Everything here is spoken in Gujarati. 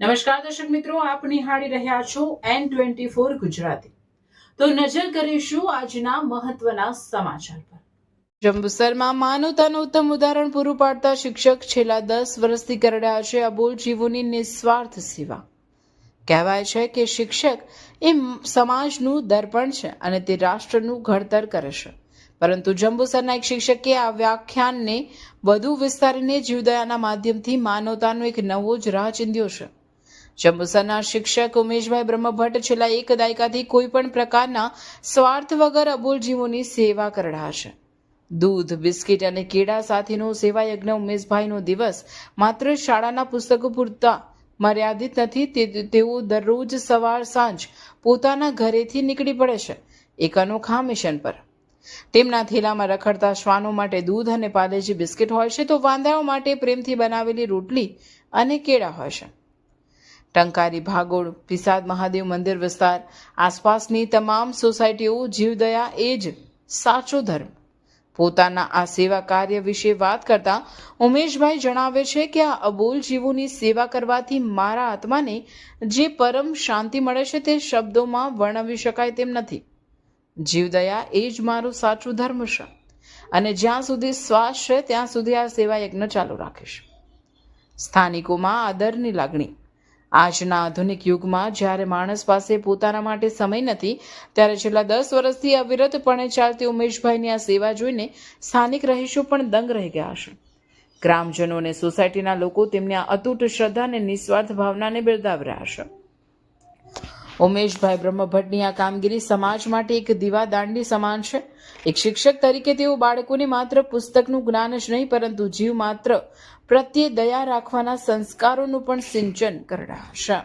નમસ્કાર દર્શક મિત્રો, આપ નિહાળી રહ્યા છો N24 ગુજરાતી। તો નજર કરીશું આજના મહત્વના સમાચાર પર। જંબુસરમાં માનવતાનું ઉત્તમ ઉદાહરણ પૂરું પાડતા શિક્ષક છેલ્લા 10 વર્ષથી કરી રહ્યા છે અબોલ જીવોની નિસ્વાર્થ સેવા। કહેવાય છે કે શિક્ષક એ સમાજનું દર્પણ છે અને તે રાષ્ટ્રનું ઘડતર કરે છે, પરંતુ જંબુસરના એક શિક્ષકે આ વ્યાખ્યાનને વધુ વિસ્તારીને જીવદયાના માધ્યમથી માનવતાનો એક નવો જ રાહ ચીંધ્યો છે। જંબુસરના શિક્ષક ઉમેશભાઈ બ્રહ્મભટ્ટ છેલ્લા એક દાયકાથી કોઈ પણ પ્રકારના સ્વાર્થ વગર અબોલ જીવોની સેવા કરી રહ્યા છે। દૂધ, બિસ્કિટ અને કેળા સાથેનો સેવા યજ્ઞ ઉમેશભાઈનો દિવસ માત્ર શાળાના પુસ્તકો પૂરતા મર્યાદિત નથી। તેઓ દરરોજ સવાર સાંજ પોતાના ઘરેથી નીકળી પડે છે એક અનોખા મિશન પર। તેમના થેલામાં રખડતા શ્વાનો માટે દૂધ અને પાર્લેજી બિસ્કિટ હોય છે, તો વાંદરાઓ માટે પ્રેમથી બનાવેલી રોટલી અને કેળા હોય છે। ટંકારી, ભાગોળ, પિસાદ મહાદેવ મંદિર વિસ્તાર, આસપાસની તમામ સોસાયટીઓ જીવદયા એ જ સાચો ધર્મ। પોતાના આ સેવા કાર્ય વિશે વાત કરતા ઉમેશભાઈ જણાવે છે કે આ અબોલ જીવોની સેવા કરવાથી મારા આત્માને જે પરમ શાંતિ મળે છે તે શબ્દોમાં વર્ણવી શકાય તેમ નથી। જીવદયા એ જ મારું સાચું ધર્મ છે અને જ્યાં સુધી શ્વાસ છે ત્યાં સુધી આ સેવા યજ્ઞ ચાલુ રાખીશ। સ્થાનિકોમાં આદરની લાગણી। આજના આધુનિક યુગમાં જ્યારે માણસ પાસે પોતાના માટે સમય નથી, ત્યારે છેલ્લા 10 વર્ષથી અવિરતપણે ચાલતી ઉમેશભાઈની આ સેવા જોઈને સ્થાનિક રહીશો પણ દંગ રહી ગયા છે। ગ્રામજનો અને સોસાયટીના લોકો તેમની આ અતૂટ શ્રદ્ધા અને નિસ્વાર્થ ભાવનાને બિરદાવી રહ્યા છે। ઉમેશભાઈ બ્રહ્મભટ્ટની આ કામગીરી સમાજ માટે એક દીવાદાંડી સમાન છે। એક શિક્ષક તરીકે તેઓ બાળકોને માત્ર પુસ્તકનું જ્ઞાન જ નહીં, પરંતુ જીવ માત્ર પ્રત્યે દયા રાખવાના સંસ્કારોનું પણ સિંચન કરી રહ્યા છે।